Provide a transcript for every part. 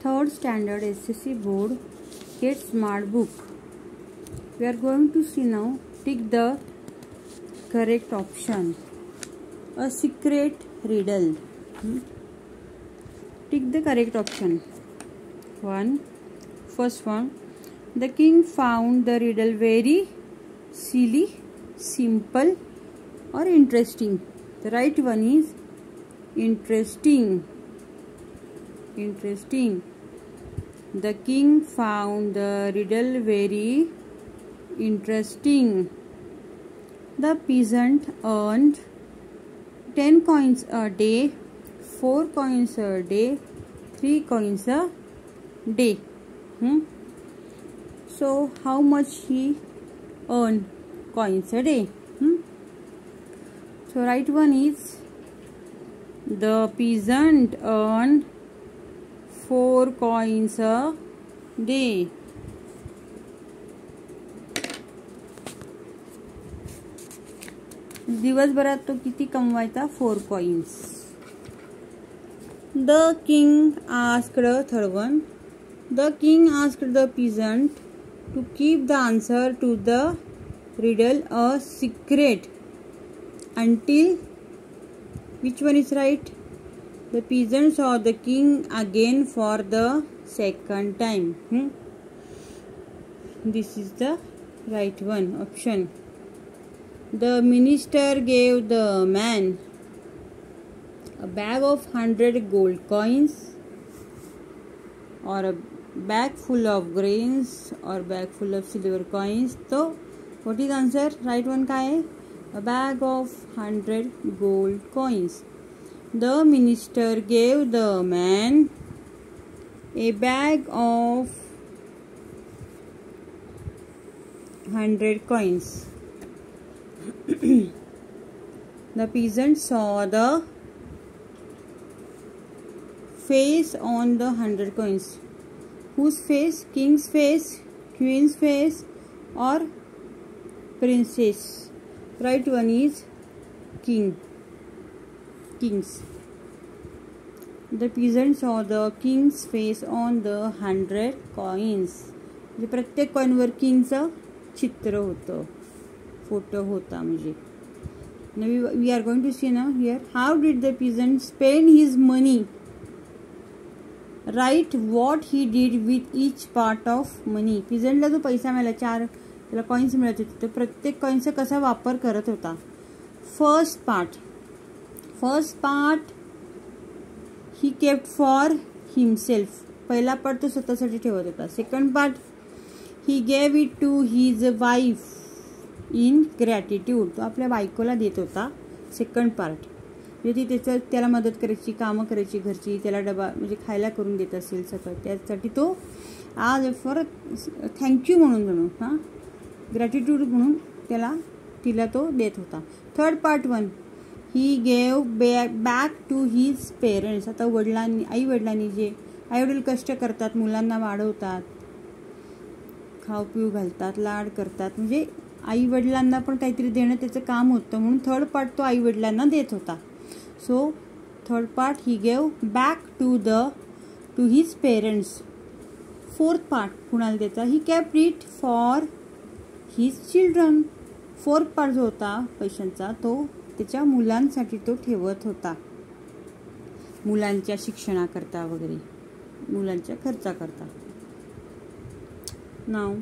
Third standard SSC board Get Smart book. We are going to see now. Tick the correct option. A secret riddle. Tick the correct option. First one. The king found the riddle very silly, simple, or interesting. The right one is interesting. Interesting. The king found the riddle very interesting. The peasant earned 10 coins a day, 4 coins a day, 3 coins a day. So how much he earned coins a day? So right one is the peasant earned 4 coins a day. दिवसभरात तो किती कमवायचा? 4 coins. The king asked, third one. The king asked the peasant to keep the answer to the riddle a secret until, which one is right? The peasant saw the king again for the second time. This is the right one option. The minister gave the man a bag of 100 gold coins, or a bag full of grains, or bag full of silver coins. So what is answer? Right one काय आहे? A bag of 100 gold coins. The minister gave the man a bag of 100 coins. The peasant saw the face on the 100 coins. Whose face? King's face, queen's face, or princess? Right one is king. Kings. The peasant saw the king's face on the 100 coins. म्हणजे प्रत्येक कॉइनवर किंगचं चित्र होतं, photo होता. म्हणजे we are going to see now here. How did the peasant spend his money? Write what he did with each part of money. peasantला जो पैसा मिळाला, 4 त्याला कॉइन्स मिळत होते, तर प्रत्येक कॉइनचा कसा वापर करत होता. First part he kept for himself. पहिला पार्ट तो स्वतःसाठी ठेवत होता. Second part he gave it to his wife in gratitude. तो आपल्या बायकोला देत होता. सेकंड पार्ट म्हणजे ती त्याला मदत करायची, कामं करायची घरची, त्याला डबा म्हणजे खायला करून देत असेल सगळं, त्यासाठी तो आज फॉर थँक्यू म्हणून ग्रॅटिट्यूड म्हणून तिला तो देत होता. Third part one he gave back to his parents. आता आई वडिलांनी जे आईवडील कष्ट करतात, मुलांना वाढवतात, खाऊ पिऊ घालतात, लाड करतात, म्हणजे आई वडिलांना पण काहीतरी देणं त्याचं काम होतं, म्हणून थर्ड पार्ट तो आई वडिलांना देत होता. So third part he gave back to his parents. Fourth part कुणाला देता? He kept it for his children. Fourth part जो होता पैशांचा तो त्याच्या मुलांसाठी तो ठेवत होता, मुलांच्या शिक्षणाकरता वगैरे, मुलांच्या खर्चाकरता. Now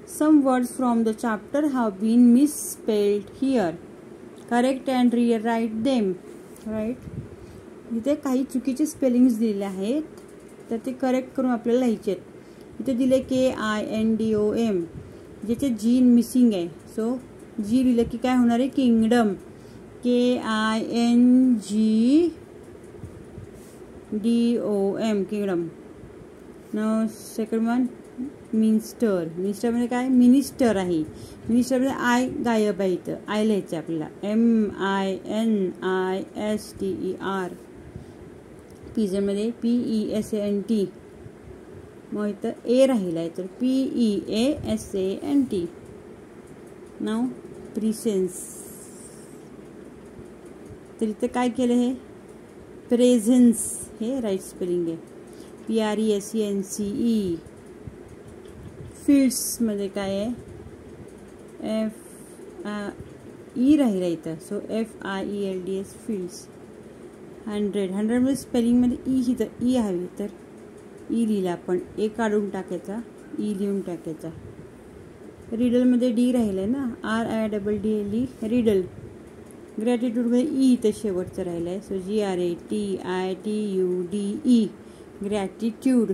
some words from the chapter have been misspelled here. Correct and rewrite them. Right? इथे काही चुकीचे स्पेलिंग्स दिलेले आहेत, तर ते करेक्ट करून आपल्याला लिहायचे आहेत. इथे दिले KINDOM, ज्याचे जी मिसिंग आहे. सो जी लिहिलं की काय होणार आहे? Kingdom. KINGDOM kingdom. Now second one minister. मिनिस्टरमध्ये काय? मिनिस्टर आहे. मिनिस्टरमध्ये आय गायब आहे, इथं आय लिहायचं आपल्याला. MINISTER. पिझनमध्ये PESANT. मग इथं ए राहिला आहे, तर PEASANT. नाव प्रिसेन्स. तर इथं काय केलं? हे प्रेझेन्स हे राईट स्पेलिंग आहे. PRESENCE. फील्ड्समध्ये काय आहे, ई राहिला इथं, सो FIELDS फील्ड्स. 100 मध्ये स्पेलिंगमध्ये ई हवी, तर ई लिहिला आपण, ए काढून टाकायचा, ई लिहून टाकायचा. रिडलमध्ये डी राहिलं आहे ना, RIDDLE रिडल. ग्रॅटिट्यूडमध्ये ई इथं शेवटचं राहिलं आहे, सो GRATITUDE ग्रॅटिट्यूड.